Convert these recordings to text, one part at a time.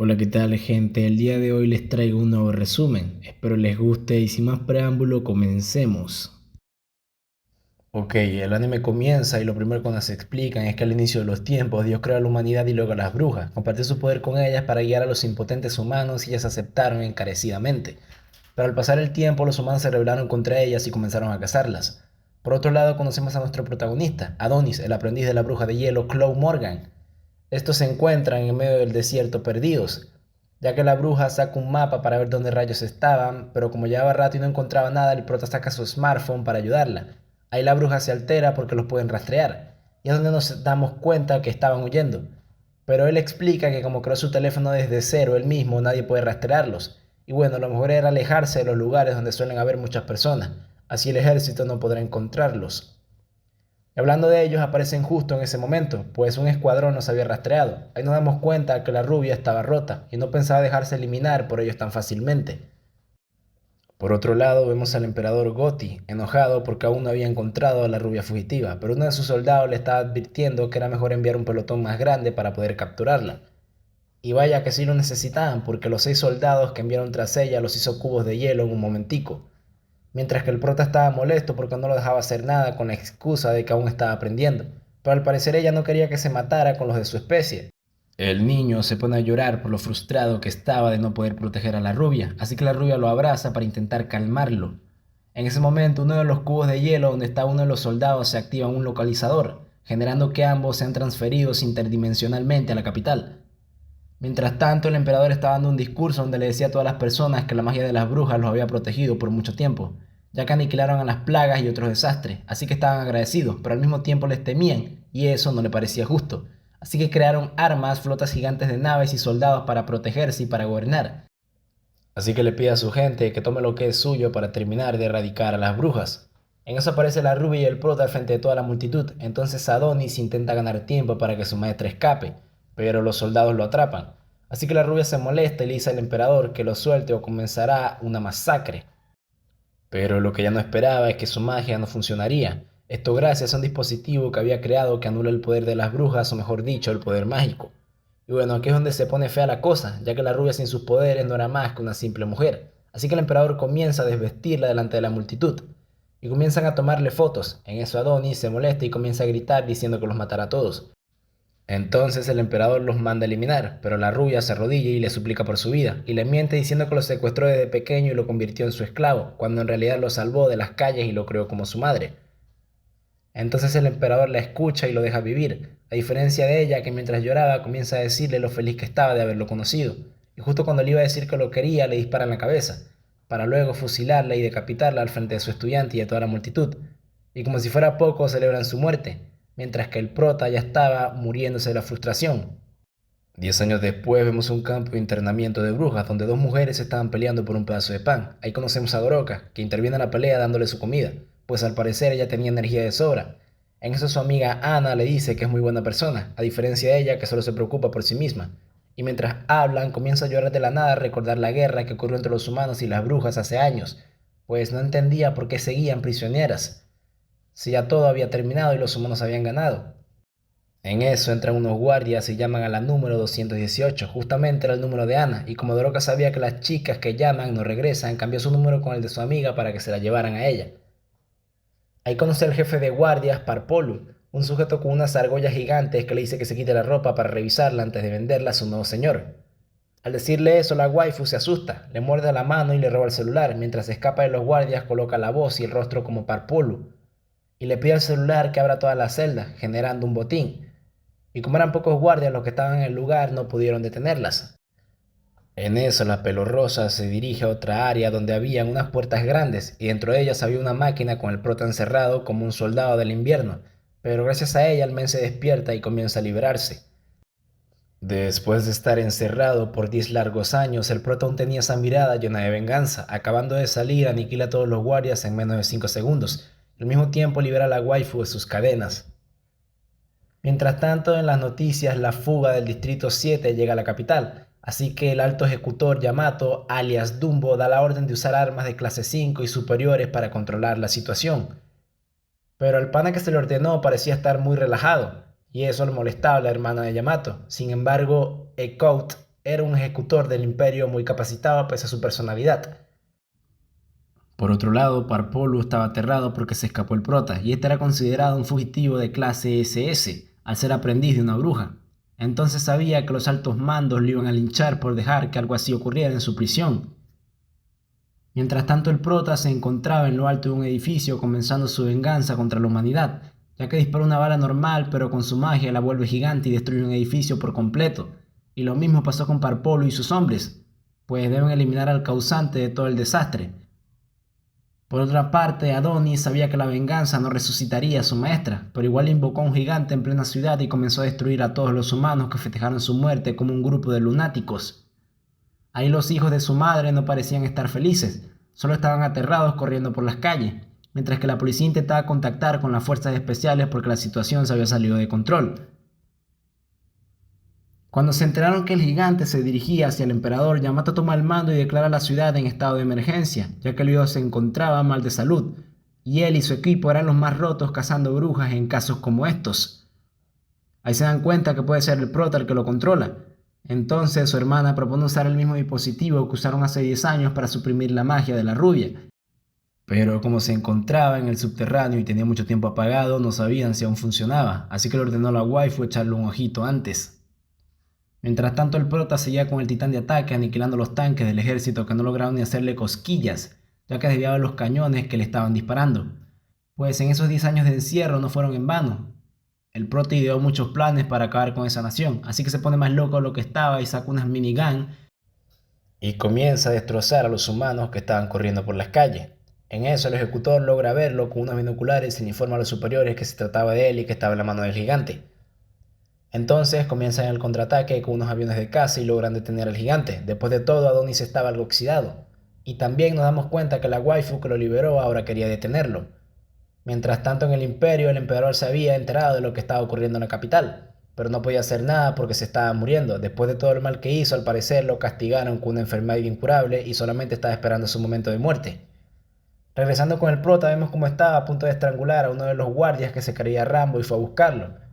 Hola, ¿qué tal, gente? El día de hoy les traigo un nuevo resumen. Espero les guste y sin más preámbulo, comencemos. Ok, el anime comienza y lo primero que nos explican es que al inicio de los tiempos Dios creó a la humanidad y luego a las brujas. Compartió su poder con ellas para guiar a los impotentes humanos y ellas aceptaron encarecidamente. Pero al pasar el tiempo los humanos se rebelaron contra ellas y comenzaron a cazarlas. Por otro lado conocemos a nuestro protagonista, Adonis, el aprendiz de la bruja de hielo Chloe Morgan. Estos se encuentran en medio del desierto perdidos, ya que la bruja saca un mapa para ver dónde rayos estaban, pero como llevaba rato y no encontraba nada, el prota saca su smartphone para ayudarla. Ahí la bruja se altera porque los pueden rastrear, y es donde nos damos cuenta que estaban huyendo. Pero él explica que como creó su teléfono desde cero él mismo, nadie puede rastrearlos. Y bueno, lo mejor era alejarse de los lugares donde suelen haber muchas personas, así el ejército no podrá encontrarlos. Y hablando de ellos, aparecen justo en ese momento, pues un escuadrón nos había rastreado. Ahí nos damos cuenta que la rubia estaba rota y no pensaba dejarse eliminar por ellos tan fácilmente. Por otro lado, vemos al emperador Gotti, enojado porque aún no había encontrado a la rubia fugitiva, pero uno de sus soldados le estaba advirtiendo que era mejor enviar un pelotón más grande para poder capturarla. Y vaya que sí lo necesitaban, porque los 6 soldados que enviaron tras ella los hizo cubos de hielo en un momentico, mientras que el prota estaba molesto porque no lo dejaba hacer nada con la excusa de que aún estaba aprendiendo, pero al parecer ella no quería que se matara con los de su especie. El niño se pone a llorar por lo frustrado que estaba de no poder proteger a la rubia, así que la rubia lo abraza para intentar calmarlo. En ese momento, uno de los cubos de hielo donde está uno de los soldados se activa un localizador, generando que ambos sean transferidos interdimensionalmente a la capital. Mientras tanto, el emperador estaba dando un discurso donde le decía a todas las personas que la magia de las brujas los había protegido por mucho tiempo, ya que aniquilaron a las plagas y otros desastres, así que estaban agradecidos, pero al mismo tiempo les temían, y eso no le parecía justo. Así que crearon armas, flotas gigantes de naves y soldados para protegerse y para gobernar. Así que le pide a su gente que tome lo que es suyo para terminar de erradicar a las brujas. En eso aparece la rubia y el prota al frente de toda la multitud. Entonces Adonis intenta ganar tiempo para que su maestra escape, pero los soldados lo atrapan. Así que la rubia se molesta y le dice al emperador que lo suelte o comenzará una masacre. Pero lo que ella no esperaba es que su magia no funcionaría. Esto gracias a un dispositivo que había creado que anula el poder de las brujas, o mejor dicho, el poder mágico. Y bueno, aquí es donde se pone fea la cosa, ya que la rubia sin sus poderes no era más que una simple mujer. Así que el emperador comienza a desvestirla delante de la multitud. Y comienzan a tomarle fotos. En eso Adonis se molesta y comienza a gritar diciendo que los matará a todos. Entonces el emperador los manda a eliminar, pero la rubia se arrodilla y le suplica por su vida, y le miente diciendo que lo secuestró desde pequeño y lo convirtió en su esclavo, cuando en realidad lo salvó de las calles y lo creó como su madre. Entonces el emperador la escucha y lo deja vivir, a diferencia de ella que mientras lloraba comienza a decirle lo feliz que estaba de haberlo conocido, y justo cuando le iba a decir que lo quería le dispara en la cabeza, para luego fusilarla y decapitarla al frente de su estudiante y de toda la multitud, y como si fuera poco celebran su muerte, mientras que el prota ya estaba muriéndose de la frustración. 10 años después vemos un campo de internamiento de brujas donde dos mujeres estaban peleando por un pedazo de pan. Ahí conocemos a Goroka, que interviene en la pelea dándole su comida, pues al parecer ella tenía energía de sobra. En eso su amiga Ana le dice que es muy buena persona, a diferencia de ella que solo se preocupa por sí misma. Y mientras hablan comienza a llorar de la nada a recordar la guerra que ocurrió entre los humanos y las brujas hace años, pues no entendía por qué seguían prisioneras, si ya todo había terminado y los humanos habían ganado. En eso entran unos guardias y llaman a la número 218. Justamente era el número de Ana, y como Doroka sabía que las chicas que llaman no regresan, cambió su número con el de su amiga para que se la llevaran a ella. Ahí conoce al jefe de guardias, Parpolu, un sujeto con unas argollas gigantes que le dice que se quite la ropa para revisarla antes de venderla a su nuevo señor. Al decirle eso, la waifu se asusta, le muerde la mano y le roba el celular. Mientras escapa de los guardias, coloca la voz y el rostro como Parpolu, y le pide al celular que abra toda la celda, generando un botín. Y como eran pocos guardias los que estaban en el lugar, no pudieron detenerlas. En eso la pelorrosa se dirige a otra área donde habían unas puertas grandes y dentro de ellas había una máquina con el prota encerrado como un soldado del invierno, pero gracias a ella el men se despierta y comienza a liberarse. Después de estar encerrado por 10 largos años, el prota aún tenía esa mirada llena de venganza. Acabando de salir, aniquila a todos los guardias en menos de 5 segundos. Al mismo tiempo libera a la waifu de sus cadenas. Mientras tanto, en las noticias, la fuga del Distrito 7 llega a la capital, así que el alto ejecutor Yamato, alias Dumbo, da la orden de usar armas de clase 5 y superiores para controlar la situación. Pero el pana que se le ordenó parecía estar muy relajado, y eso le molestaba a la hermana de Yamato. Sin embargo, Ekout era un ejecutor del imperio muy capacitado pese a su personalidad. Por otro lado, Parpolu estaba aterrado porque se escapó el prota, y este era considerado un fugitivo de clase SS, al ser aprendiz de una bruja. Entonces sabía que los altos mandos lo iban a linchar por dejar que algo así ocurriera en su prisión. Mientras tanto, el prota se encontraba en lo alto de un edificio comenzando su venganza contra la humanidad, ya que dispara una bala normal, pero con su magia la vuelve gigante y destruye un edificio por completo. Y lo mismo pasó con Parpolu y sus hombres, pues deben eliminar al causante de todo el desastre. Por otra parte, Adonis sabía que la venganza no resucitaría a su maestra, pero igual invocó a un gigante en plena ciudad y comenzó a destruir a todos los humanos que festejaron su muerte como un grupo de lunáticos. Ahí los hijos de su madre no parecían estar felices, solo estaban aterrados corriendo por las calles, mientras que la policía intentaba contactar con las fuerzas especiales porque la situación se había salido de control. Cuando se enteraron que el gigante se dirigía hacia el emperador, Yamato toma el mando y declara la ciudad en estado de emergencia, ya que el dios se encontraba mal de salud, y él y su equipo eran los más rotos cazando brujas en casos como estos. Ahí se dan cuenta que puede ser el prota el que lo controla. Entonces su hermana propone usar el mismo dispositivo que usaron hace 10 años para suprimir la magia de la rubia. Pero como se encontraba en el subterráneo y tenía mucho tiempo apagado, no sabían si aún funcionaba, así que le ordenó a la waifu echarle un ojito antes. Mientras tanto, el prota seguía con el titán de ataque, aniquilando los tanques del ejército que no lograron ni hacerle cosquillas, ya que desviaba los cañones que le estaban disparando. Pues en esos 10 años de encierro no fueron en vano. El prota ideó muchos planes para acabar con esa nación, así que se pone más loco de lo que estaba y saca unas minigun y comienza a destrozar a los humanos que estaban corriendo por las calles. En eso el ejecutor logra verlo con unos binoculares y le informa a los superiores que se trataba de él y que estaba en la mano del gigante. Entonces comienzan el contraataque con unos aviones de caza y logran detener al gigante. Después de todo, Adonis estaba algo oxidado. Y también nos damos cuenta que la waifu que lo liberó ahora quería detenerlo. Mientras tanto, en el imperio, el emperador se había enterado de lo que estaba ocurriendo en la capital, pero no podía hacer nada porque se estaba muriendo. Después de todo el mal que hizo, al parecer lo castigaron con una enfermedad incurable y solamente estaba esperando su momento de muerte. Regresando con el prota, vemos cómo estaba a punto de estrangular a uno de los guardias que se creía Rambo y fue a buscarlo.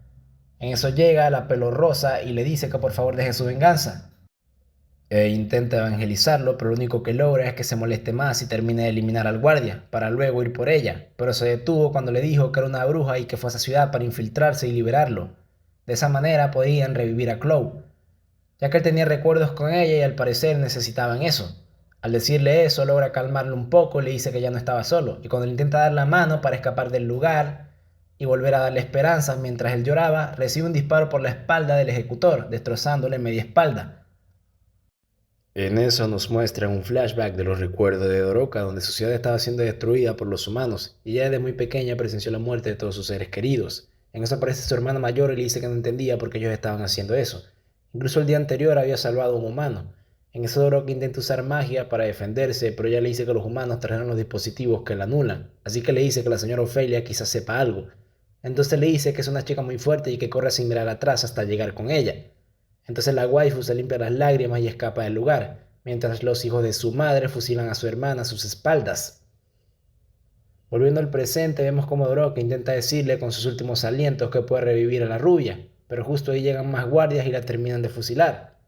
En eso llega la pelo rosa y le dice que por favor deje su venganza. Intenta evangelizarlo, pero lo único que logra es que se moleste más y termine de eliminar al guardia, para luego ir por ella, pero se detuvo cuando le dijo que era una bruja y que fue a esa ciudad para infiltrarse y liberarlo. De esa manera podían revivir a Chloe, ya que él tenía recuerdos con ella y al parecer necesitaban eso. Al decirle eso, logra calmarlo un poco y le dice que ya no estaba solo, y cuando le intenta dar la mano para escapar del lugar y volver a darle esperanzas mientras él lloraba, recibe un disparo por la espalda del ejecutor, destrozándole media espalda. En eso nos muestran un flashback de los recuerdos de Doroka, donde su ciudad estaba siendo destruida por los humanos, y ella desde muy pequeña presenció la muerte de todos sus seres queridos. En eso aparece su hermana mayor y le dice que no entendía por qué ellos estaban haciendo eso. Incluso el día anterior había salvado a un humano. En eso Doroka intenta usar magia para defenderse, pero ella le dice que los humanos trajeron los dispositivos que la anulan, así que le dice que la señora Ofelia quizás sepa algo. Entonces le dice que es una chica muy fuerte y que corre sin mirar atrás hasta llegar con ella. Entonces la waifu se limpia las lágrimas y escapa del lugar, mientras los hijos de su madre fusilan a su hermana a sus espaldas. Volviendo al presente, vemos cómo Doroka intenta decirle con sus últimos alientos que puede revivir a la rubia, pero justo ahí llegan más guardias y la terminan de fusilar.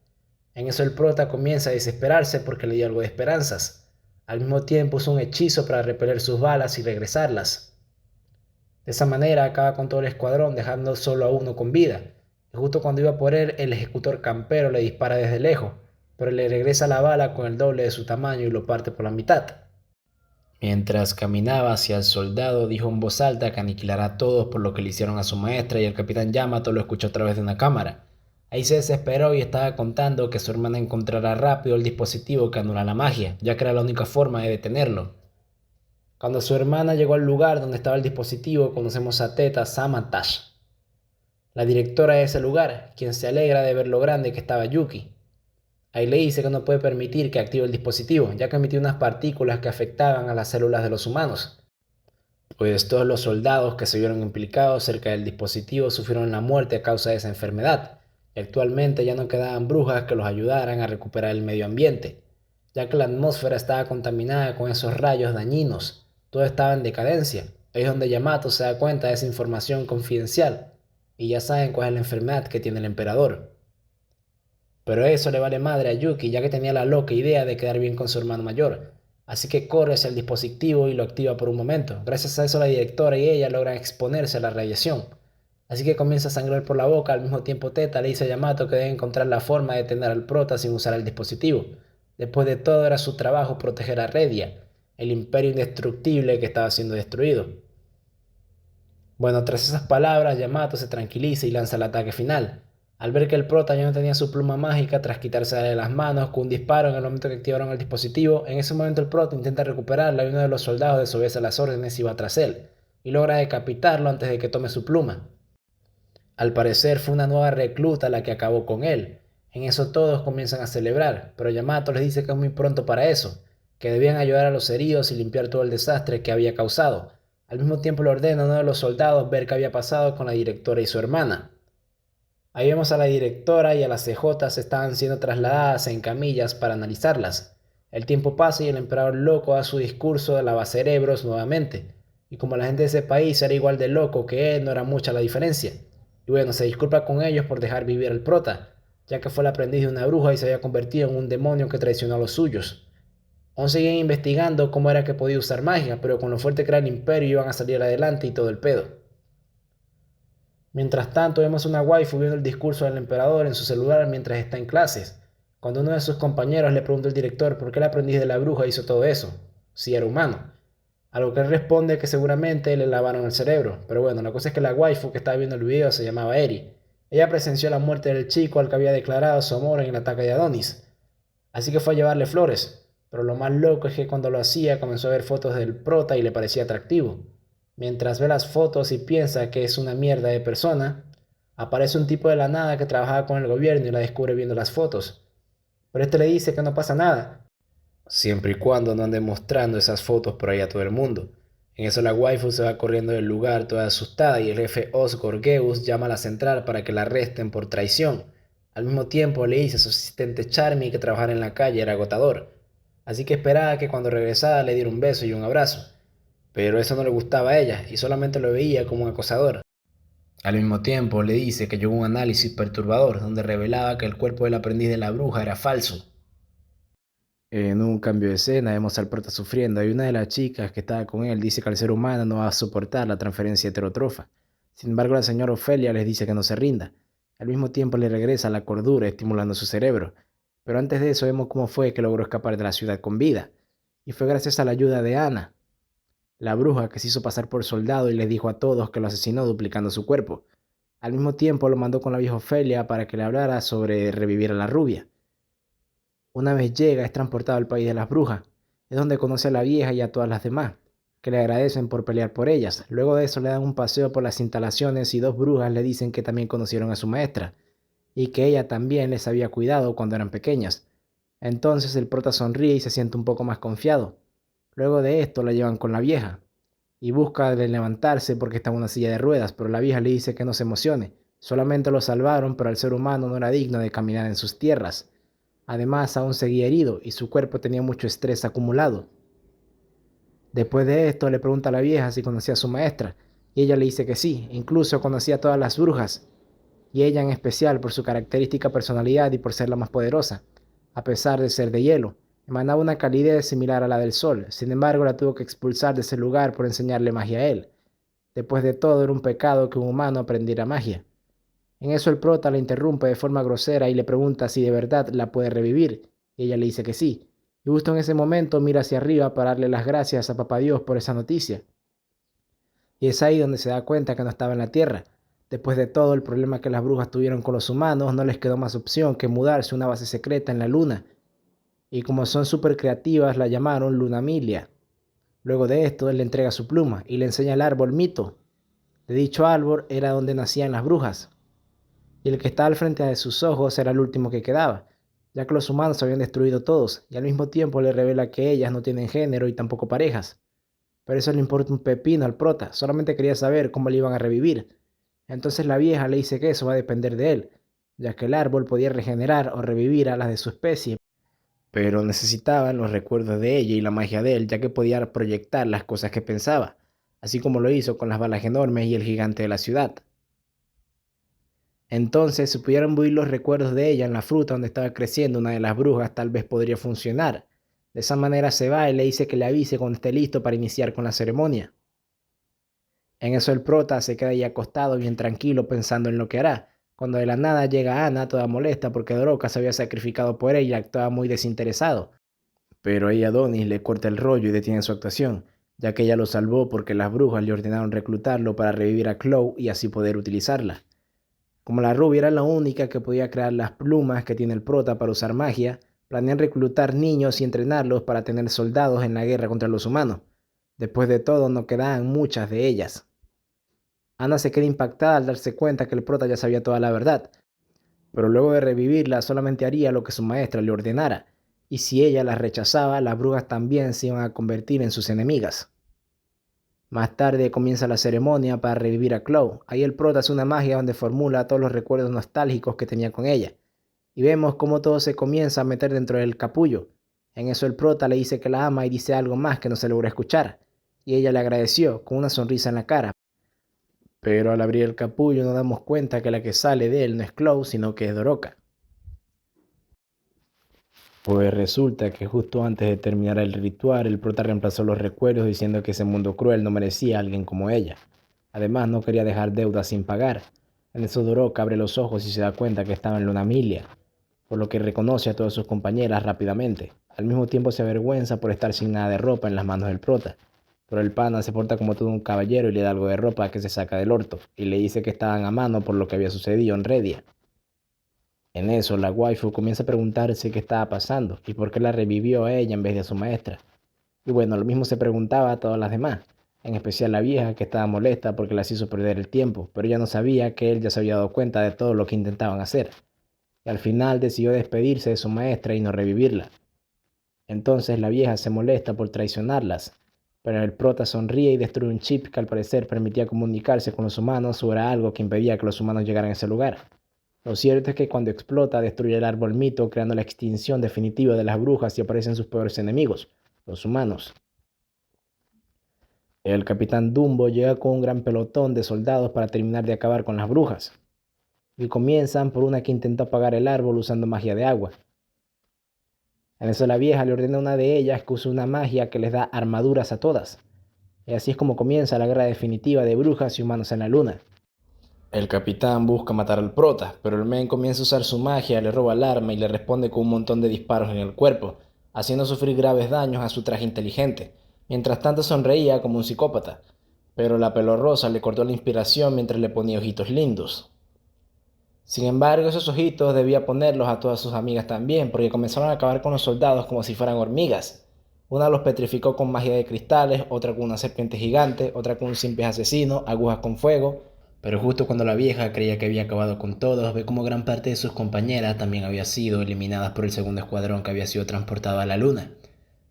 En eso el prota comienza a desesperarse porque le dio algo de esperanzas. Al mismo tiempo usa un hechizo para repeler sus balas y regresarlas. De esa manera acaba con todo el escuadrón, dejando solo a uno con vida. Y justo cuando iba por él, el ejecutor campero le dispara desde lejos, pero le regresa la bala con el doble de su tamaño y lo parte por la mitad. Mientras caminaba hacia el soldado, dijo en voz alta que aniquilará a todos por lo que le hicieron a su maestra, y el capitán Yamato lo escuchó a través de una cámara. Ahí se desesperó y estaba contando que su hermana encontrará rápido el dispositivo que anula la magia, ya que era la única forma de detenerlo. Cuando su hermana llegó al lugar donde estaba el dispositivo, conocemos a Teta Samantash, la directora de ese lugar, quien se alegra de ver lo grande que estaba Yuki. Ahí le dice que no puede permitir que active el dispositivo, ya que emitía unas partículas que afectaban a las células de los humanos. Pues todos los soldados que se vieron implicados cerca del dispositivo sufrieron la muerte a causa de esa enfermedad, y actualmente ya no quedaban brujas que los ayudaran a recuperar el medio ambiente, ya que la atmósfera estaba contaminada con esos rayos dañinos. Todo estaba en decadencia. Ahí es donde Yamato se da cuenta de esa información confidencial, y ya saben cuál es la enfermedad que tiene el emperador. Pero eso le vale madre a Yuki, ya que tenía la loca idea de quedar bien con su hermano mayor. Así que corre hacia el dispositivo y lo activa por un momento. Gracias a eso la directora y ella logran exponerse a la radiación. Así que comienza a sangrar por la boca. Al mismo tiempo Teta le dice a Yamato que debe encontrar la forma de detener al prota sin usar el dispositivo. Después de todo era su trabajo proteger a Redia, el imperio indestructible que estaba siendo destruido. Bueno, tras esas palabras, Yamato se tranquiliza y lanza el ataque final. Al ver que el prota ya no tenía su pluma mágica, tras quitársela de las manos con un disparo en el momento que activaron el dispositivo, en ese momento el prota intenta recuperarla y uno de los soldados desobedece las órdenes y va tras él, y logra decapitarlo antes de que tome su pluma. Al parecer fue una nueva recluta la que acabó con él. En eso todos comienzan a celebrar, pero Yamato les dice que es muy pronto para eso, que debían ayudar a los heridos y limpiar todo el desastre que había causado. Al mismo tiempo le ordena a uno de los soldados ver qué había pasado con la directora y su hermana. Ahí vemos a la directora y a las CJs estaban siendo trasladadas en camillas para analizarlas. El tiempo pasa y el emperador loco da su discurso de lavacerebros nuevamente. Y como la gente de ese país era igual de loco que él, no era mucha la diferencia. Y bueno, se disculpa con ellos por dejar vivir al prota, ya que fue el aprendiz de una bruja y se había convertido en un demonio que traicionó a los suyos. Aún seguían investigando cómo era que podía usar magia, pero con lo fuerte que era el imperio iban a salir adelante y todo el pedo. Mientras tanto, vemos una waifu viendo el discurso del emperador en su celular mientras está en clases, cuando uno de sus compañeros le pregunta al director por qué el aprendiz de la bruja hizo todo eso, si era humano. A lo que él responde que seguramente le lavaron el cerebro, pero bueno, la cosa es que la waifu que estaba viendo el video se llamaba Eri. Ella presenció la muerte del chico al que había declarado su amor en el ataque de Adonis, así que fue a llevarle flores, pero lo más loco es que cuando lo hacía comenzó a ver fotos del prota y le parecía atractivo. Mientras ve las fotos y piensa que es una mierda de persona, aparece un tipo de la nada que trabajaba con el gobierno y la descubre viendo las fotos. Pero este le dice que no pasa nada, siempre y cuando no ande mostrando esas fotos por ahí a todo el mundo. En eso la waifu se va corriendo del lugar toda asustada y el jefe Osgor Geus llama a la central para que la arresten por traición. Al mismo tiempo le dice a su asistente Charmy que trabajar en la calle era agotador, así que esperaba que cuando regresara le diera un beso y un abrazo. Pero eso no le gustaba a ella y solamente lo veía como un acosador. Al mismo tiempo le dice que llegó un análisis perturbador donde revelaba que el cuerpo del aprendiz de la bruja era falso. En un cambio de escena vemos al prota sufriendo y una de las chicas que estaba con él dice que el ser humano no va a soportar la transferencia heterotrofa. Sin embargo, la señora Ofelia les dice que no se rinda. Al mismo tiempo le regresa la cordura estimulando su cerebro. Pero antes de eso vemos cómo fue que logró escapar de la ciudad con vida. Y fue gracias a la ayuda de Ana, la bruja que se hizo pasar por soldado y les dijo a todos que lo asesinó duplicando su cuerpo. Al mismo tiempo lo mandó con la vieja Ofelia para que le hablara sobre revivir a la rubia. Una vez llega, es transportado al país de las brujas. Es donde conoce a la vieja y a todas las demás, que le agradecen por pelear por ellas. Luego de eso le dan un paseo por las instalaciones y dos brujas le dicen que también conocieron a su maestra y que ella también les había cuidado cuando eran pequeñas. Entonces el prota sonríe y se siente un poco más confiado. Luego de esto la llevan con la vieja y busca de levantarse porque está en una silla de ruedas, pero la vieja le dice que no se emocione. Solamente lo salvaron, pero el ser humano no era digno de caminar en sus tierras. Además, aún seguía herido y su cuerpo tenía mucho estrés acumulado. Después de esto, le pregunta a la vieja si conocía a su maestra, y ella le dice que sí, incluso conocía a todas las brujas, y ella en especial por su característica personalidad y por ser la más poderosa, a pesar de ser de hielo. Emanaba una calidez similar a la del sol, sin embargo la tuvo que expulsar de ese lugar por enseñarle magia a él. Después de todo, era un pecado que un humano aprendiera magia. En eso el prota la interrumpe de forma grosera y le pregunta si de verdad la puede revivir, y ella le dice que sí. Y justo en ese momento mira hacia arriba para darle las gracias a Papá Dios por esa noticia. Y es ahí donde se da cuenta que no estaba en la Tierra. Después de todo el problema que las brujas tuvieron con los humanos, no les quedó más opción que mudarse a una base secreta en la Luna. Y como son súper creativas, la llamaron Lunamilia. Luego de esto, él le entrega su pluma y le enseña el árbol Mito. De dicho árbol era donde nacían las brujas, y el que estaba al frente de sus ojos era el último que quedaba, ya que los humanos habían destruido todos, y al mismo tiempo le revela que ellas no tienen género y tampoco parejas. Pero eso le importa un pepino al prota, solamente quería saber cómo le iban a revivir. Entonces la vieja le dice que eso va a depender de él, ya que el árbol podía regenerar o revivir a las de su especie, pero necesitaban los recuerdos de ella y la magia de él, ya que podía proyectar las cosas que pensaba, así como lo hizo con las balas enormes y el gigante de la ciudad. Entonces, si pudieran imbuir los recuerdos de ella en la fruta donde estaba creciendo una de las brujas, tal vez podría funcionar. De esa manera se va y le dice que le avise cuando esté listo para iniciar con la ceremonia. En eso el prota se queda ahí acostado bien tranquilo pensando en lo que hará, cuando de la nada llega Ana toda molesta porque Doroka se había sacrificado por ella y actuaba muy desinteresado. Pero ahí Adonis le corta el rollo y detiene su actuación, ya que ella lo salvó porque las brujas le ordenaron reclutarlo para revivir a Chloe y así poder utilizarla. Como la rubia era la única que podía crear las plumas que tiene el prota para usar magia, planean reclutar niños y entrenarlos para tener soldados en la guerra contra los humanos. Después de todo, no quedaban muchas de ellas. Ana se queda impactada al darse cuenta que el prota ya sabía toda la verdad, pero luego de revivirla solamente haría lo que su maestra le ordenara, y si ella las rechazaba, las brujas también se iban a convertir en sus enemigas. Más tarde comienza la ceremonia para revivir a Chloe. Ahí el prota hace una magia donde formula todos los recuerdos nostálgicos que tenía con ella, y vemos cómo todo se comienza a meter dentro del capullo. En eso el prota le dice que la ama y dice algo más que no se logra escuchar, y ella le agradeció con una sonrisa en la cara. Pero al abrir el capullo nos damos cuenta que la que sale de él no es Chloe, sino que es Doroka. Pues resulta que justo antes de terminar el ritual, el prota reemplazó los recuerdos diciendo que ese mundo cruel no merecía a alguien como ella. Además, no quería dejar deudas sin pagar. En eso Doroka abre los ojos y se da cuenta que estaba en Luna Milia, por lo que reconoce a todas sus compañeras rápidamente. Al mismo tiempo se avergüenza por estar sin nada de ropa en las manos del prota. Pero el pana se porta como todo un caballero y le da algo de ropa que se saca del orto, y le dice que estaban a mano por lo que había sucedido en Redia. En eso, la waifu comienza a preguntarse qué estaba pasando y por qué la revivió a ella en vez de a su maestra. Y bueno, lo mismo se preguntaba a todas las demás, en especial la vieja que estaba molesta porque las hizo perder el tiempo, pero ella no sabía que él ya se había dado cuenta de todo lo que intentaban hacer. Y al final decidió despedirse de su maestra y no revivirla. Entonces la vieja se molesta por traicionarlas, pero el prota sonríe y destruye un chip que al parecer permitía comunicarse con los humanos sobre algo que impedía que los humanos llegaran a ese lugar. Lo cierto es que cuando explota destruye el árbol mito creando la extinción definitiva de las brujas y aparecen sus peores enemigos, los humanos. El capitán Dumbo llega con un gran pelotón de soldados para terminar de acabar con las brujas, y comienzan por una que intentó apagar el árbol usando magia de agua. En eso la vieja le ordena a una de ellas que use una magia que les da armaduras a todas. Y así es como comienza la guerra definitiva de brujas y humanos en la luna. El capitán busca matar al prota, pero el men comienza a usar su magia, le roba el arma y le responde con un montón de disparos en el cuerpo, haciendo sufrir graves daños a su traje inteligente. Mientras tanto sonreía como un psicópata, pero la pelorrosa le cortó la inspiración mientras le ponía ojitos lindos. Sin embargo, esos ojitos debía ponerlos a todas sus amigas también, porque comenzaron a acabar con los soldados como si fueran hormigas. Una los petrificó con magia de cristales, otra con una serpiente gigante, otra con un simple asesino, agujas con fuego. Pero justo cuando la vieja creía que había acabado con todos, ve como gran parte de sus compañeras también había sido eliminadas por el segundo escuadrón que había sido transportado a la luna.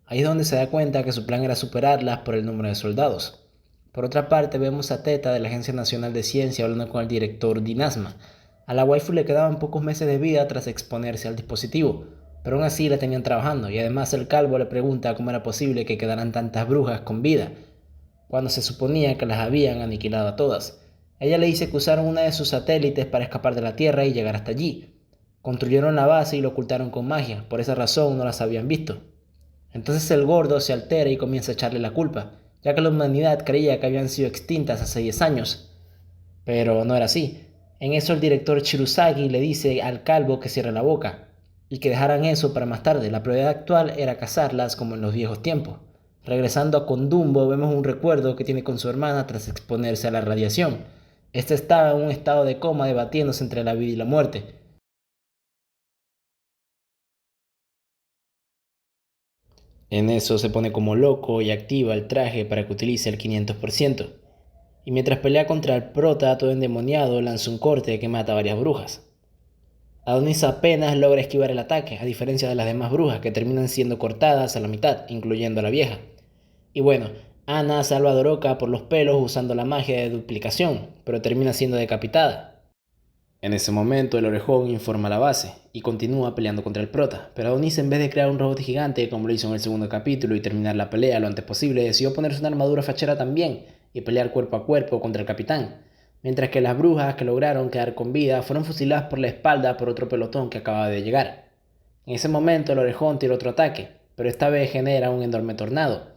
Ahí es donde se da cuenta que su plan era superarlas por el número de soldados. Por otra parte, vemos a Teta de la Agencia Nacional de Ciencia hablando con el director Dinasma. A la waifu le quedaban pocos meses de vida tras exponerse al dispositivo, pero aún así la tenían trabajando, y además el calvo le pregunta cómo era posible que quedaran tantas brujas con vida, cuando se suponía que las habían aniquilado a todas. Ella le dice que usaron una de sus satélites para escapar de la Tierra y llegar hasta allí. Construyeron la base y lo ocultaron con magia, por esa razón no las habían visto. Entonces el gordo se altera y comienza a echarle la culpa, ya que la humanidad creía que habían sido extintas hace 10 años. Pero no era así. En eso el director Chirusagi le dice al calvo que cierre la boca y que dejaran eso para más tarde. La prioridad actual era cazarlas como en los viejos tiempos. Regresando a Condumbo vemos un recuerdo que tiene con su hermana tras exponerse a la radiación. Este estaba en un estado de coma debatiéndose entre la vida y la muerte. En eso se pone como loco y activa el traje para que utilice el 500%. Y mientras pelea contra el prota todo endemoniado lanza un corte que mata a varias brujas. Adonis apenas logra esquivar el ataque, a diferencia de las demás brujas que terminan siendo cortadas a la mitad, incluyendo a la vieja. Y bueno, Ana salva a Doroka por los pelos usando la magia de duplicación, pero termina siendo decapitada. En ese momento el orejón informa a la base y continúa peleando contra el prota, pero Adonis en vez de crear un robot gigante como lo hizo en el segundo capítulo y terminar la pelea lo antes posible, decidió ponerse una armadura fachera también y pelear cuerpo a cuerpo contra el capitán. mientras que las brujas que lograron quedar con vida fueron fusiladas por la espalda por otro pelotón que acababa de llegar. En ese momento el orejón tiró otro ataque, pero esta vez genera un enorme tornado,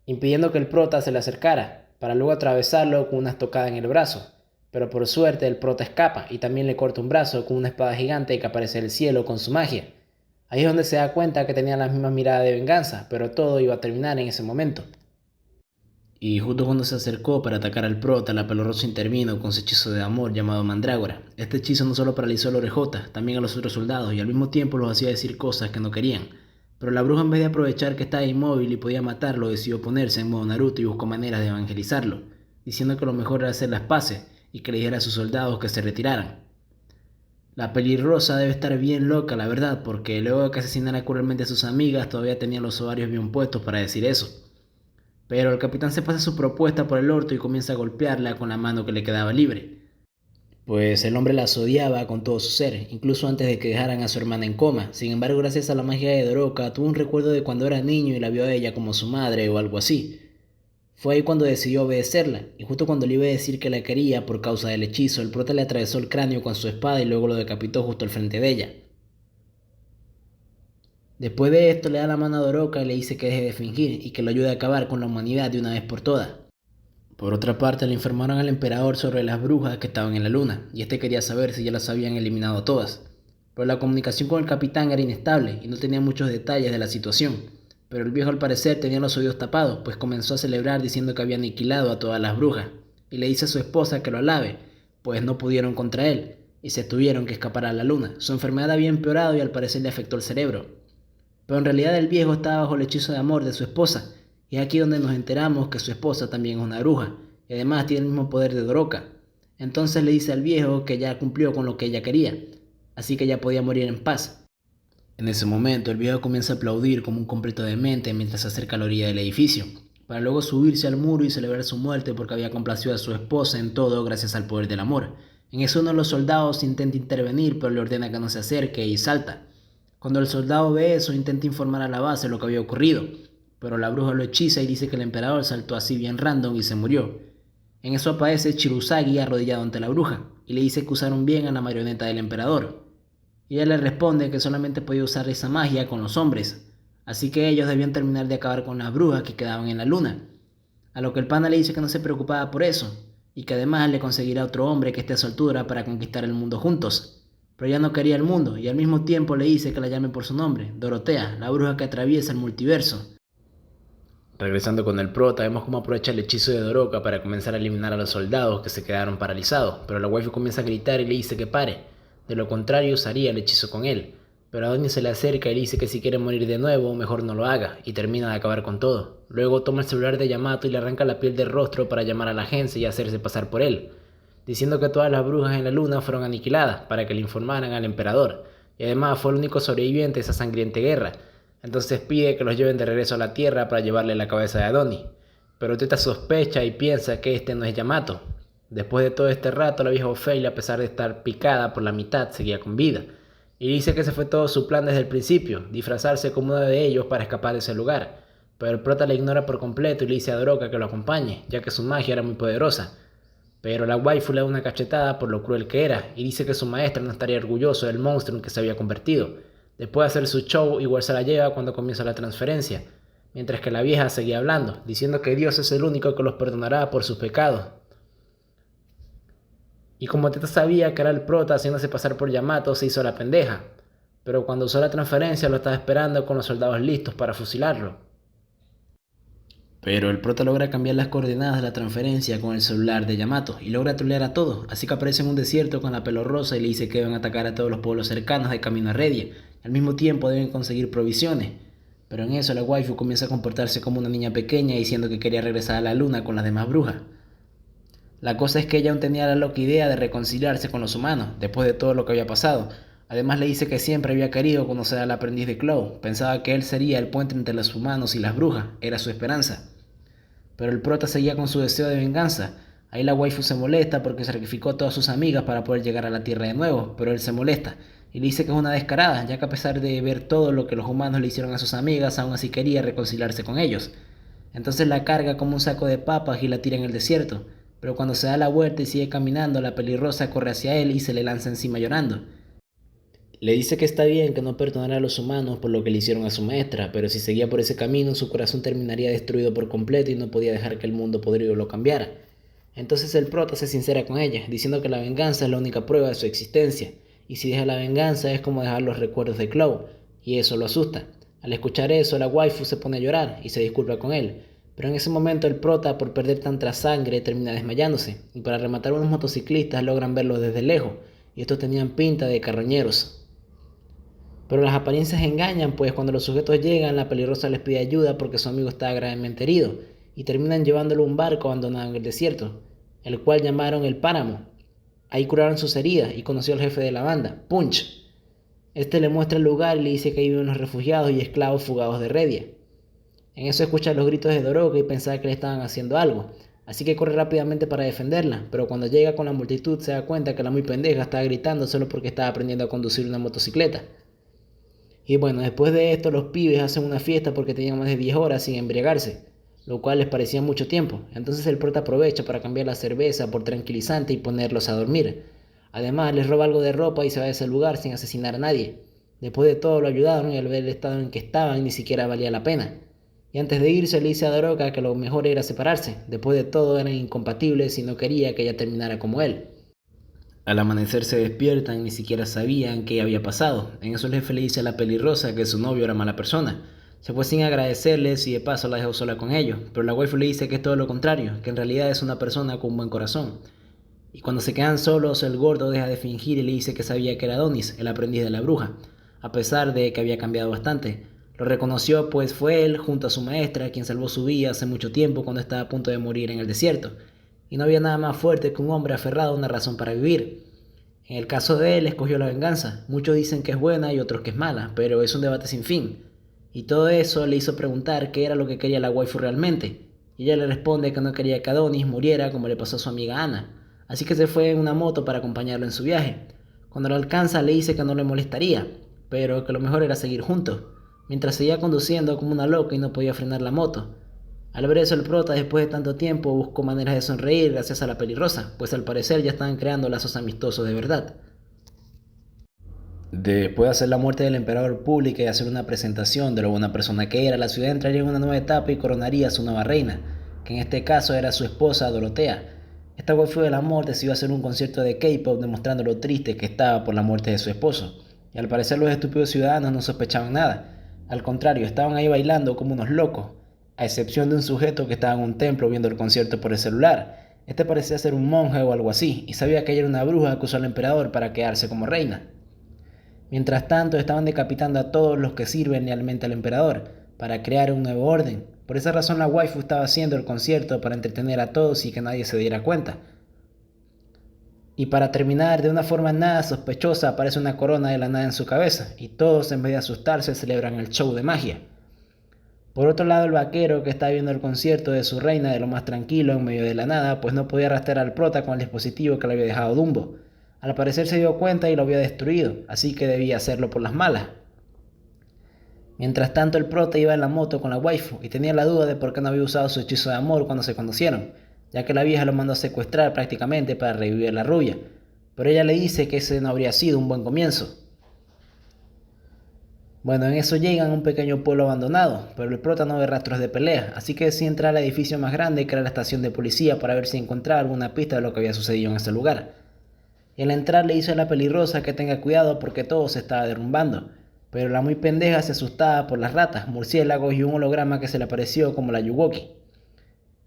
impidiendo que el prota se le acercara, para luego atravesarlo con una estocada en el brazo. Pero por suerte el prota escapa y también le corta un brazo con una espada gigante que aparece del cielo con su magia. Ahí es donde se da cuenta que tenían las mismas miradas de venganza, pero todo iba a terminar en ese momento. Y justo cuando se acercó para atacar al prota, la Pelorrosa intervino con su hechizo de amor llamado Mandrágora. Este hechizo no solo paralizó a la orejota, también a los otros soldados y al mismo tiempo los hacía decir cosas que no querían. Pero la bruja, en vez de aprovechar que estaba inmóvil y podía matarlo, decidió ponerse en modo Naruto y buscó maneras de evangelizarlo, diciendo que lo mejor era hacer las paces y que le dijera a sus soldados que se retiraran. La pelirrosa debe estar bien loca, la verdad, porque luego de que asesinara cruelmente a sus amigas, todavía tenía los ovarios bien puestos para decir eso. Pero el capitán se pasa su propuesta por el orto y comienza a golpearla con la mano que le quedaba libre. Pues el hombre las odiaba con todo su ser, incluso antes de que dejaran a su hermana en coma. Sin embargo, gracias a la magia de Doroka, tuvo un recuerdo de cuando era niño y la vio a ella como su madre o algo así. Fue ahí cuando decidió obedecerla, y justo cuando le iba a decir que la quería por causa del hechizo, el prota le atravesó el cráneo con su espada y luego lo decapitó justo al frente de ella. Después de esto le da la mano a Doroka y le dice que deje de fingir y que lo ayude a acabar con la humanidad de una vez por todas. Por otra parte, le informaron al emperador sobre las brujas que estaban en la luna, y este quería saber si ya las habían eliminado a todas. Pero la comunicación con el capitán era inestable y no tenía muchos detalles de la situación. Pero el viejo al parecer tenía los oídos tapados, pues comenzó a celebrar diciendo que había aniquilado a todas las brujas, y le dice a su esposa que lo alabe, pues no pudieron contra él, y se tuvieron que escapar a la luna. Su enfermedad había empeorado y al parecer le afectó el cerebro. Pero en realidad el viejo estaba bajo el hechizo de amor de su esposa, y es aquí donde nos enteramos que su esposa también es una bruja, y además tiene el mismo poder de Doroka. Entonces le dice al viejo que ya cumplió con lo que ella quería, así que ya podía morir en paz. En ese momento el viejo comienza a aplaudir como un completo demente mientras se acerca a la orilla del edificio, para luego subirse al muro y celebrar su muerte porque había complacido a su esposa en todo gracias al poder del amor. En eso uno de los soldados intenta intervenir, pero le ordena que no se acerque y salta. Cuando el soldado ve eso, intenta informar a la base lo que había ocurrido, pero la bruja lo hechiza y dice que el emperador saltó así bien random y se murió. En eso aparece Chirusagi arrodillado ante la bruja y le dice que usaron bien a la marioneta del emperador. Y ella le responde que solamente podía usar esa magia con los hombres, así que ellos debían terminar de acabar con las brujas que quedaban en la luna. A lo que el pana le dice que no se preocupaba por eso, y que además le conseguirá otro hombre que esté a su altura para conquistar el mundo juntos. Pero ella no quería el mundo, y al mismo tiempo le dice que la llame por su nombre, Dorotea, la bruja que atraviesa el multiverso. Regresando con el prota, vemos cómo aprovecha el hechizo de Doroka para comenzar a eliminar a los soldados que se quedaron paralizados, pero la waifu comienza a gritar y le dice que pare, de lo contrario usaría el hechizo con él. Pero Adonis se le acerca y le dice que si quiere morir de nuevo, mejor no lo haga, y termina de acabar con todo. Luego toma el celular de Yamato y le arranca la piel del rostro para llamar a la agencia y hacerse pasar por él, diciendo que todas las brujas en la luna fueron aniquiladas para que le informaran al emperador, y además fue el único sobreviviente de esa sangrienta guerra. Entonces pide que los lleven de regreso a la Tierra para llevarle la cabeza de Adonis. Pero Teta sospecha y piensa que este no es Yamato. Después de todo este rato, la vieja Ofelia, a pesar de estar picada por la mitad, seguía con vida. Y dice que ese fue todo su plan desde el principio, disfrazarse como uno de ellos para escapar de ese lugar. Pero el prota la ignora por completo y le dice a Doroka que lo acompañe, ya que su magia era muy poderosa. Pero la waifu le da una cachetada por lo cruel que era y dice que su maestra no estaría orgulloso del monstruo en que se había convertido. Después de hacer su show, igual se la lleva cuando comienza la transferencia, mientras que la vieja seguía hablando, diciendo que Dios es el único que los perdonará por sus pecados. Y como Teta sabía que era el prota haciéndose pasar por Yamato, se hizo la pendeja, pero cuando usó la transferencia lo estaba esperando con los soldados listos para fusilarlo. Pero el prota logra cambiar las coordenadas de la transferencia con el celular de Yamato y logra trolear a todos, así que aparece en un desierto con la Pelorrosa y le dice que deben atacar a todos los pueblos cercanos de camino a Redia. Al mismo tiempo deben conseguir provisiones. Pero en eso la waifu comienza a comportarse como una niña pequeña diciendo que quería regresar a la luna con las demás brujas. La cosa es que ella aún tenía la loca idea de reconciliarse con los humanos, después de todo lo que había pasado. Además le dice que siempre había querido conocer al aprendiz de Clow, pensaba que él sería el puente entre los humanos y las brujas, era su esperanza. Pero el prota seguía con su deseo de venganza. Ahí la waifu se molesta porque sacrificó a todas sus amigas para poder llegar a la Tierra de nuevo, pero él se molesta y le dice que es una descarada, ya que a pesar de ver todo lo que los humanos le hicieron a sus amigas, aún así quería reconciliarse con ellos. Entonces la carga como un saco de papas y la tira en el desierto, pero cuando se da la vuelta y sigue caminando, la pelirrosa corre hacia él y se le lanza encima llorando. Le dice que está bien que no perdonara a los humanos por lo que le hicieron a su maestra, pero si seguía por ese camino su corazón terminaría destruido por completo y no podía dejar que el mundo podrido lo cambiara. Entonces el prota se sincera con ella, diciendo que la venganza es la única prueba de su existencia, y si deja la venganza es como dejar los recuerdos de Chloe, y eso lo asusta. Al escuchar eso, la waifu se pone a llorar y se disculpa con él, pero en ese momento el prota, por perder tanta sangre, termina desmayándose, y para rematar unos motociclistas logran verlo desde lejos, y estos tenían pinta de carroñeros. Pero las apariencias engañan, pues cuando los sujetos llegan, la pelirrosa les pide ayuda porque su amigo está gravemente herido, y terminan llevándolo a un barco abandonado en el desierto, el cual llamaron el Páramo. Ahí curaron sus heridas y conoció al jefe de la banda, Punch. Este le muestra el lugar y le dice que ahí viven los refugiados y esclavos fugados de Redia. En eso escucha los gritos de Doroka y pensaba que le estaban haciendo algo, así que corre rápidamente para defenderla, pero cuando llega con la multitud se da cuenta que la muy pendeja estaba gritando solo porque estaba aprendiendo a conducir una motocicleta. Y bueno, después de esto los pibes hacen una fiesta porque tenían más de 10 horas sin embriagarse, lo cual les parecía mucho tiempo. Entonces el prota aprovecha para cambiar la cerveza por tranquilizante y ponerlos a dormir. Además les roba algo de ropa y se va de ese lugar sin asesinar a nadie. Después de todo lo ayudaron y al ver el estado en que estaban ni siquiera valía la pena. Y antes de irse le dice a Doroka que lo mejor era separarse. Después de todo eran incompatibles y no quería que ella terminara como él. Al amanecer se despiertan y ni siquiera sabían qué había pasado. En eso el jefe le dice a la pelirrosa que su novio era mala persona. Se fue sin agradecerles y de paso la dejó sola con ellos, pero la waifu le dice que es todo lo contrario, que en realidad es una persona con un buen corazón. Y cuando se quedan solos, el gordo deja de fingir y le dice que sabía que era Adonis, el aprendiz de la bruja, a pesar de que había cambiado bastante. Lo reconoció pues fue él, junto a su maestra, quien salvó su vida hace mucho tiempo cuando estaba a punto de morir en el desierto. Y no había nada más fuerte que un hombre aferrado a una razón para vivir. En el caso de él, escogió la venganza. Muchos dicen que es buena y otros que es mala, pero es un debate sin fin. Y todo eso le hizo preguntar qué era lo que quería la waifu realmente. Y ella le responde que no quería que Adonis muriera como le pasó a su amiga Ana. Así que se fue en una moto para acompañarlo en su viaje. Cuando lo alcanza le dice que no le molestaría, pero que lo mejor era seguir juntos, mientras seguía conduciendo como una loca y no podía frenar la moto. Al ver eso el prota después de tanto tiempo buscó maneras de sonreír gracias a la pelirrosa, pues al parecer ya estaban creando lazos amistosos de verdad. Después de hacer la muerte del emperador pública y hacer una presentación de lo buena persona que era, la ciudad entraría en una nueva etapa y coronaría a su nueva reina, que en este caso era su esposa Dorotea. Esta waifu de la muerte se iba a hacer un concierto de K-pop demostrando lo triste que estaba por la muerte de su esposo, y al parecer los estúpidos ciudadanos no sospechaban nada. Al contrario, estaban ahí bailando como unos locos, a excepción de un sujeto que estaba en un templo viendo el concierto por el celular. Este parecía ser un monje o algo así, y sabía que ella era una bruja que usó al emperador para quedarse como reina. Mientras tanto, estaban decapitando a todos los que sirven lealmente al emperador, para crear un nuevo orden. Por esa razón la waifu estaba haciendo el concierto para entretener a todos y que nadie se diera cuenta. Y para terminar, de una forma nada sospechosa aparece una corona de la nada en su cabeza, y todos en vez de asustarse celebran el show de magia. Por otro lado, el vaquero que estaba viendo el concierto de su reina de lo más tranquilo en medio de la nada, pues no podía arrastrar al prota con el dispositivo que le había dejado Dumbo. Al parecer se dio cuenta y lo había destruido, así que debía hacerlo por las malas. Mientras tanto, el prota iba en la moto con la waifu y tenía la duda de por qué no había usado su hechizo de amor cuando se conocieron, ya que la vieja lo mandó a secuestrar prácticamente para revivir a la rubia, pero ella le dice que ese no habría sido un buen comienzo. Bueno, en eso llegan a un pequeño pueblo abandonado, pero el prota no ve rastros de pelea, así que decide entrar al edificio más grande que era la estación de policía para ver si encontraba alguna pista de lo que había sucedido en ese lugar. Y al entrar le dice a la pelirrosa que tenga cuidado porque todo se estaba derrumbando, pero la muy pendeja se asustaba por las ratas, murciélagos y un holograma que se le apareció como la Yuwoki.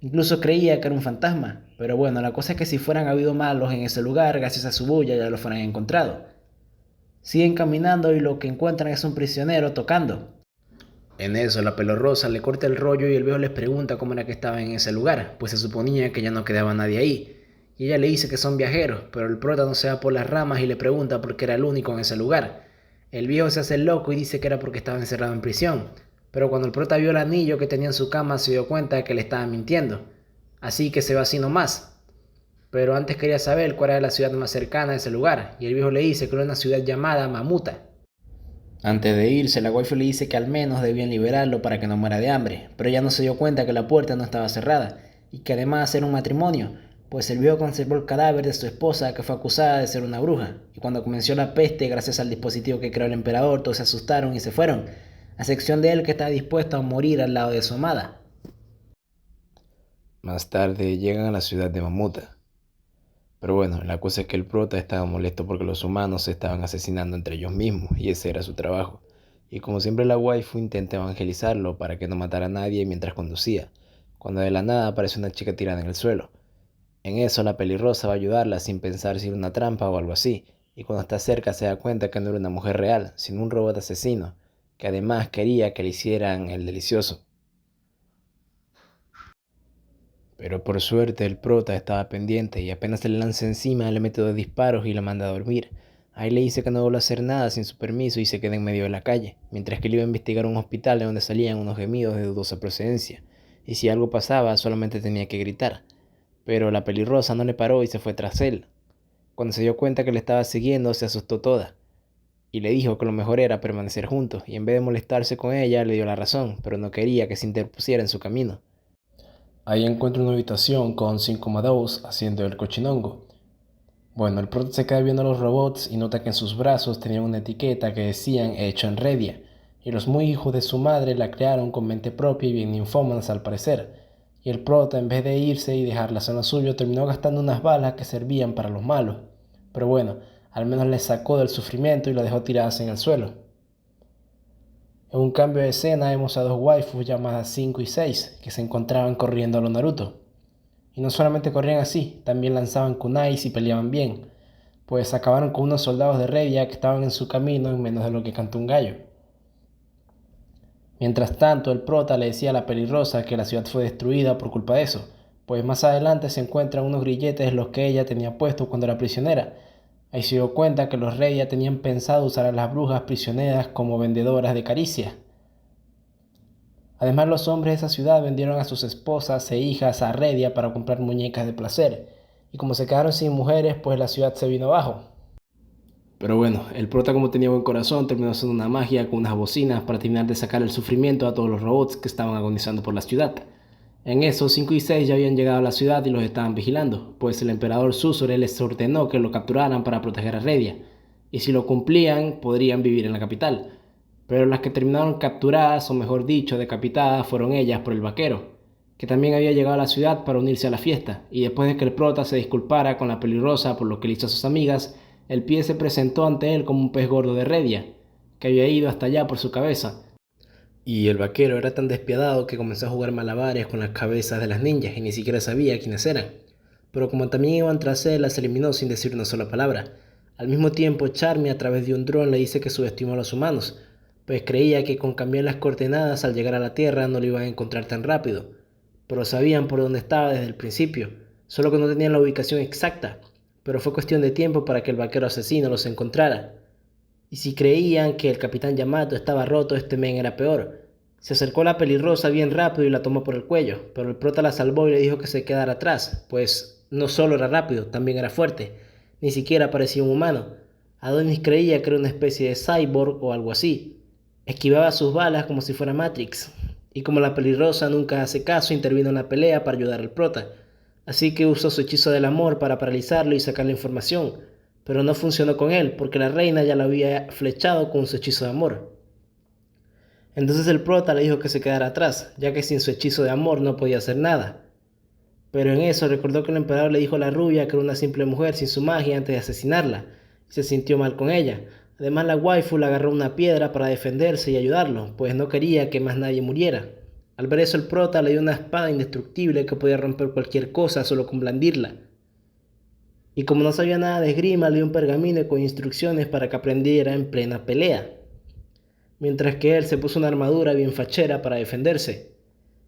Incluso creía que era un fantasma, pero bueno, la cosa es que si fueran habido malos en ese lugar, gracias a su bulla ya lo fueran encontrado. Siguen caminando y lo que encuentran es un prisionero tocando. En eso la pelirrosa le corta el rollo y el viejo les pregunta cómo era que estaba en ese lugar, pues se suponía que ya no quedaba nadie ahí. Y ella le dice que son viajeros, pero el prota no se va por las ramas y le pregunta por qué era el único en ese lugar. El viejo se hace loco y dice que era porque estaba encerrado en prisión, pero cuando el prota vio el anillo que tenía en su cama se dio cuenta de que le estaba mintiendo. Así que se va así nomás. Pero antes quería saber cuál era la ciudad más cercana a ese lugar, y el viejo le dice que era una ciudad llamada Mamuta. Antes de irse, la waifu le dice que al menos debían liberarlo para que no muera de hambre, pero ella no se dio cuenta que la puerta no estaba cerrada, y que además era un matrimonio, pues el viejo conservó el cadáver de su esposa que fue acusada de ser una bruja, y cuando comenzó la peste, gracias al dispositivo que creó el emperador, todos se asustaron y se fueron, a excepción de él que estaba dispuesto a morir al lado de su amada. Más tarde llegan a la ciudad de Mamuta. Pero bueno, la cosa es que el prota estaba molesto porque los humanos se estaban asesinando entre ellos mismos y ese era su trabajo. Y como siempre la waifu intenta evangelizarlo para que no matara a nadie mientras conducía, cuando de la nada aparece una chica tirada en el suelo. En eso la pelirrosa va a ayudarla sin pensar si era una trampa o algo así, y cuando está cerca se da cuenta que no era una mujer real, sino un robot asesino, que además quería que le hicieran el delicioso. Pero por suerte el prota estaba pendiente y apenas se le lanza encima le mete 2 disparos y la manda a dormir. Ahí le dice que no vuelve a hacer nada sin su permiso y se queda en medio de la calle, mientras que él iba a investigar un hospital de donde salían unos gemidos de dudosa procedencia, y si algo pasaba solamente tenía que gritar. Pero la pelirrosa no le paró y se fue tras él. Cuando se dio cuenta que le estaba siguiendo se asustó toda, y le dijo que lo mejor era permanecer juntos, y en vez de molestarse con ella le dio la razón, pero no quería que se interpusiera en su camino. Ahí encuentra una habitación con 5 Madows haciendo el cochinongo. Bueno, el prota se queda viendo a los robots y nota que en sus brazos tenían una etiqueta que decían hecho en Redia, y los muy hijos de su madre la crearon con mente propia y bien ninfómanas al parecer. Y el prota, en vez de irse y dejarlas en lo suyo, terminó gastando unas balas que servían para los malos. Pero bueno, al menos les sacó del sufrimiento y la dejó tiradas en el suelo. En un cambio de escena vemos a 2 waifus llamadas 5 y 6 que se encontraban corriendo a lo Naruto. Y no solamente corrían así, también lanzaban kunais y peleaban bien, pues acabaron con unos soldados de Redia que estaban en su camino en menos de lo que cantó un gallo. Mientras tanto, el prota le decía a la pelirrosa que la ciudad fue destruida por culpa de eso, pues más adelante se encuentran unos grilletes los que ella tenía puestos cuando era prisionera. Ahí se dio cuenta que los Redia tenían pensado usar a las brujas prisioneras como vendedoras de caricias. Además, los hombres de esa ciudad vendieron a sus esposas e hijas a Redia para comprar muñecas de placer, y como se quedaron sin mujeres, pues la ciudad se vino abajo. Pero bueno, el prota como tenía buen corazón terminó haciendo una magia con unas bocinas para terminar de sacar el sufrimiento a todos los robots que estaban agonizando por la ciudad. En eso, 5 y 6 ya habían llegado a la ciudad y los estaban vigilando, pues el emperador Susore les ordenó que lo capturaran para proteger a Redia, y si lo cumplían podrían vivir en la capital. Pero las que terminaron capturadas, o mejor dicho, decapitadas, fueron ellas por el vaquero, que también había llegado a la ciudad para unirse a la fiesta, y después de que el prota se disculpara con la pelirrosa por lo que le hizo a sus amigas, el pie se presentó ante él como un pez gordo de Redia, que había ido hasta allá por su cabeza. Y el vaquero era tan despiadado que comenzó a jugar malabares con las cabezas de las ninjas y ni siquiera sabía quiénes eran. Pero como también iban tras él, las eliminó sin decir una sola palabra. Al mismo tiempo, Charmy a través de un dron le dice que subestimó a los humanos, pues creía que con cambiar las coordenadas al llegar a la Tierra no lo iban a encontrar tan rápido. Pero sabían por dónde estaba desde el principio, solo que no tenían la ubicación exacta, pero fue cuestión de tiempo para que el vaquero asesino los encontrara. Y si creían que el capitán Yamato estaba roto, este men era peor. Se acercó a la pelirrosa bien rápido y la tomó por el cuello, pero el prota la salvó y le dijo que se quedara atrás, pues no solo era rápido, también era fuerte. Ni siquiera parecía un humano. Adonis creía que era una especie de cyborg o algo así. Esquivaba sus balas como si fuera Matrix. Y como la pelirrosa nunca hace caso, intervino en la pelea para ayudar al prota. Así que usó su hechizo del amor para paralizarlo y sacar la información, pero no funcionó con él, porque la reina ya lo había flechado con su hechizo de amor. Entonces el prota le dijo que se quedara atrás, ya que sin su hechizo de amor no podía hacer nada. Pero en eso recordó que el emperador le dijo a la rubia que era una simple mujer sin su magia antes de asesinarla, y se sintió mal con ella. Además la waifu le agarró una piedra para defenderse y ayudarlo, pues no quería que más nadie muriera. Al ver eso el prota le dio una espada indestructible que podía romper cualquier cosa solo con blandirla. Y como no sabía nada de esgrima, le dio un pergamino con instrucciones para que aprendiera en plena pelea, mientras que él se puso una armadura bien fachera para defenderse.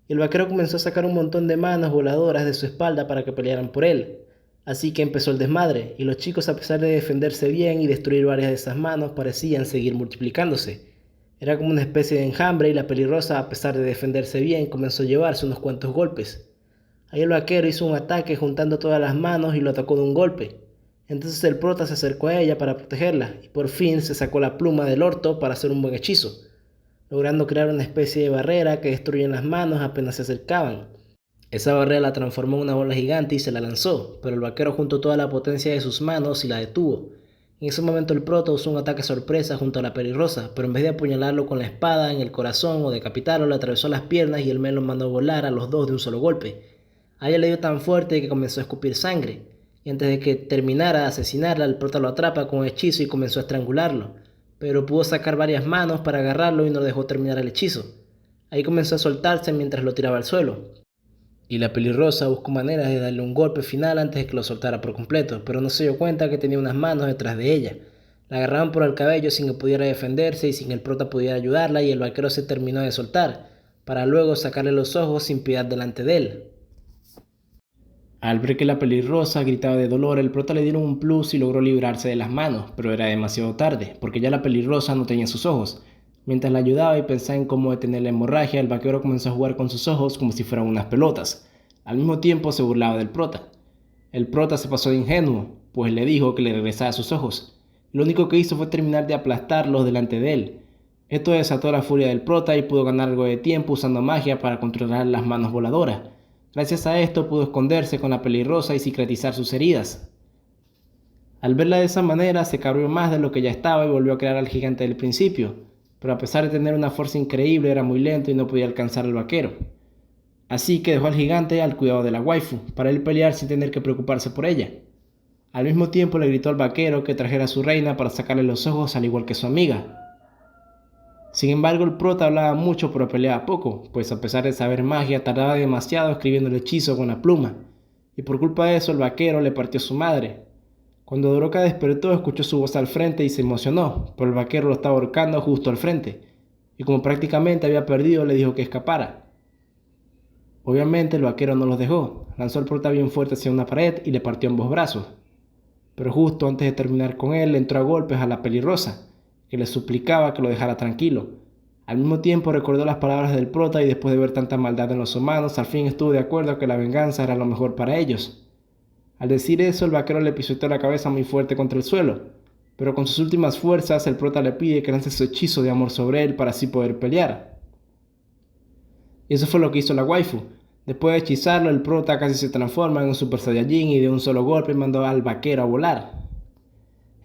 Y el vaquero comenzó a sacar un montón de manos voladoras de su espalda para que pelearan por él. Así que empezó el desmadre, y los chicos, a pesar de defenderse bien y destruir varias de esas manos, parecían seguir multiplicándose. Era como una especie de enjambre y la pelirrosa, a pesar de defenderse bien, comenzó a llevarse unos cuantos golpes. Ahí el vaquero hizo un ataque juntando todas las manos y lo atacó de un golpe. Entonces el prota se acercó a ella para protegerla y por fin se sacó la pluma del orto para hacer un buen hechizo, logrando crear una especie de barrera que destruía las manos apenas se acercaban. Esa barrera la transformó en una bola gigante y se la lanzó, pero el vaquero juntó toda la potencia de sus manos y la detuvo. En ese momento el prota usó un ataque sorpresa junto a la pelirrosa, pero en vez de apuñalarlo con la espada en el corazón o decapitarlo, le atravesó las piernas y el men lo mandó a volar a los dos de un solo golpe. A ella le dio tan fuerte que comenzó a escupir sangre, y antes de que terminara de asesinarla, el prota lo atrapa con un hechizo y comenzó a estrangularlo, pero pudo sacar varias manos para agarrarlo y no dejó terminar el hechizo. Ahí comenzó a soltarse mientras lo tiraba al suelo. Y la pelirrosa buscó maneras de darle un golpe final antes de que lo soltara por completo, pero no se dio cuenta que tenía unas manos detrás de ella. La agarraban por el cabello sin que pudiera defenderse y sin que el prota pudiera ayudarla, y el vaquero se terminó de soltar, para luego sacarle los ojos sin piedad delante de él. Al ver que la pelirrosa gritaba de dolor, el prota le dieron un plus y logró librarse de las manos, pero era demasiado tarde, porque ya la pelirrosa no tenía sus ojos. Mientras la ayudaba y pensaba en cómo detener la hemorragia, el vaquero comenzó a jugar con sus ojos como si fueran unas pelotas. Al mismo tiempo se burlaba del prota. El prota se pasó de ingenuo, pues le dijo que le regresara sus ojos. Lo único que hizo fue terminar de aplastarlos delante de él. Esto desató la furia del prota y pudo ganar algo de tiempo usando magia para controlar las manos voladoras. Gracias a esto pudo esconderse con la pelirrosa y cicatrizar sus heridas. Al verla de esa manera se cabreó más de lo que ya estaba y volvió a crear al gigante del principio, pero a pesar de tener una fuerza increíble era muy lento y no podía alcanzar al vaquero. Así que dejó al gigante al cuidado de la waifu, para él pelear sin tener que preocuparse por ella. Al mismo tiempo le gritó al vaquero que trajera a su reina para sacarle los ojos al igual que su amiga. Sin embargo, el prota hablaba mucho pero peleaba poco, pues a pesar de saber magia tardaba demasiado escribiendo el hechizo con la pluma, y por culpa de eso el vaquero le partió a su madre. Cuando Doroka despertó escuchó su voz al frente y se emocionó, pero el vaquero lo estaba ahorcando justo al frente, y como prácticamente había perdido le dijo que escapara. Obviamente el vaquero no los dejó, lanzó al prota bien fuerte hacia una pared y le partió ambos brazos, pero justo antes de terminar con él le entró a golpes a la pelirrosa, que le suplicaba que lo dejara tranquilo. Al mismo tiempo recordó las palabras del prota y después de ver tanta maldad en los humanos, al fin estuvo de acuerdo que la venganza era lo mejor para ellos. Al decir eso, el vaquero le pisoteó la cabeza muy fuerte contra el suelo, pero con sus últimas fuerzas el prota le pide que lance su hechizo de amor sobre él para así poder pelear. Y eso fue lo que hizo la waifu. Después de hechizarlo, el prota casi se transforma en un Super Saiyajin y de un solo golpe mandó al vaquero a volar.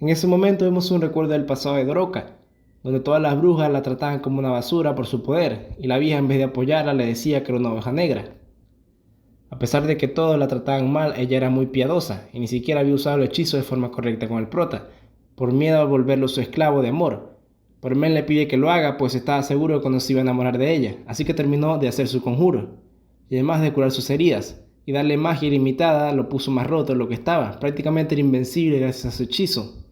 En ese momento vemos un recuerdo del pasado de Doroka, donde todas las brujas la trataban como una basura por su poder, y la vieja en vez de apoyarla le decía que era una oveja negra. A pesar de que todos la trataban mal, ella era muy piadosa, y ni siquiera había usado el hechizo de forma correcta con el prota, por miedo a volverlo su esclavo de amor. Pero Men le pide que lo haga, pues estaba seguro de que no se iba a enamorar de ella, así que terminó de hacer su conjuro, y además de curar sus heridas, y darle magia ilimitada, lo puso más roto de lo que estaba, prácticamente era invencible gracias a su hechizo,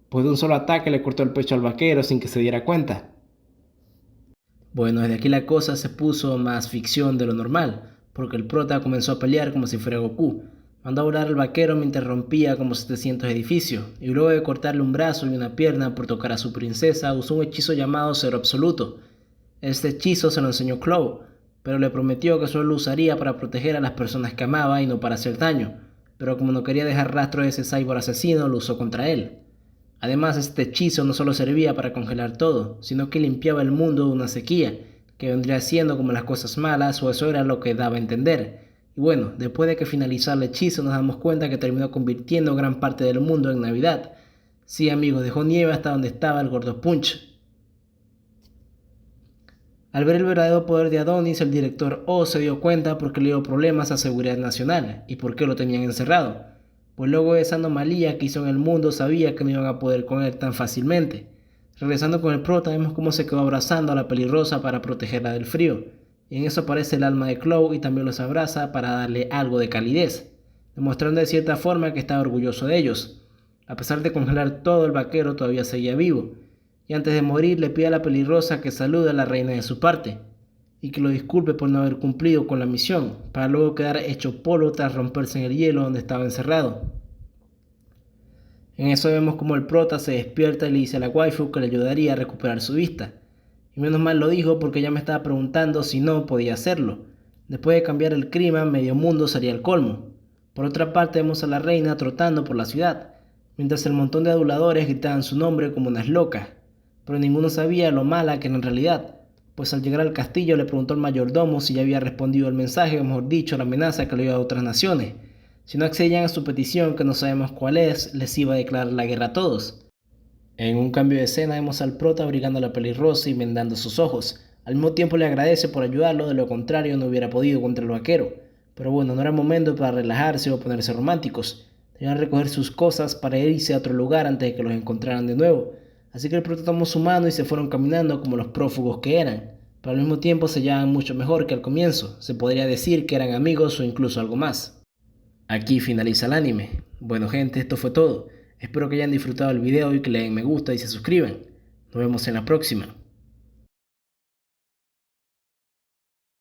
pues de un solo ataque le cortó el pecho al vaquero sin que se diera cuenta. Bueno, desde aquí la cosa se puso más ficción de lo normal, porque el prota comenzó a pelear como si fuera Goku. Mandó a volar al vaquero mientras rompía como 700 edificios, y luego de cortarle un brazo y una pierna por tocar a su princesa, usó un hechizo llamado Cero Absoluto. Este hechizo se lo enseñó Clow, pero le prometió que solo lo usaría para proteger a las personas que amaba y no para hacer daño, pero como no quería dejar rastro de ese cyborg asesino, lo usó contra él. Además, este hechizo no solo servía para congelar todo, sino que limpiaba el mundo de una sequía, que vendría siendo como las cosas malas, o eso era lo que daba a entender. Y bueno, después de que finalizara el hechizo nos damos cuenta que terminó convirtiendo gran parte del mundo en Navidad. Sí amigos, dejó nieve hasta donde estaba el gordo Punch. Al ver el verdadero poder de Adonis, el director Oz se dio cuenta porque le dio problemas a seguridad nacional y por qué lo tenían encerrado. Pues luego de esa anomalía que hizo en el mundo sabía que no iban a poder con él tan fácilmente. Regresando con el prota vemos cómo se quedó abrazando a la pelirrosa para protegerla del frío, y en eso aparece el alma de Clow y también los abraza para darle algo de calidez, demostrando de cierta forma que estaba orgulloso de ellos. A pesar de congelar todo, el vaquero todavía seguía vivo, y antes de morir le pide a la pelirrosa que salude a la reina de su parte, y que lo disculpe por no haber cumplido con la misión, para luego quedar hecho polvo tras romperse en el hielo donde estaba encerrado. En eso vemos como el prota se despierta y le dice a la waifu que le ayudaría a recuperar su vista. Y menos mal lo dijo porque ya me estaba preguntando si no podía hacerlo. Después de cambiar el clima, medio mundo sería el colmo. Por otra parte vemos a la reina trotando por la ciudad, mientras el montón de aduladores gritaban su nombre como unas locas, pero ninguno sabía lo mala que era en realidad, pues al llegar al castillo le preguntó al mayordomo si ya había respondido al mensaje, o mejor dicho, la amenaza que le dio a otras naciones. Si no accedían a su petición, que no sabemos cuál es, les iba a declarar la guerra a todos. En un cambio de escena vemos al prota abrigando a la pelirrosa y vendando sus ojos. Al mismo tiempo le agradece por ayudarlo, de lo contrario no hubiera podido contra el vaquero. Pero bueno, no era momento para relajarse o ponerse románticos. Debían recoger sus cosas para irse a otro lugar antes de que los encontraran de nuevo. Así que el prota tomó su mano y se fueron caminando como los prófugos que eran. Pero al mismo tiempo se llevaban mucho mejor que al comienzo. Se podría decir que eran amigos o incluso algo más. Aquí finaliza el anime. Bueno gente, esto fue todo. Espero que hayan disfrutado el video y que le den me gusta y se suscriban. Nos vemos en la próxima.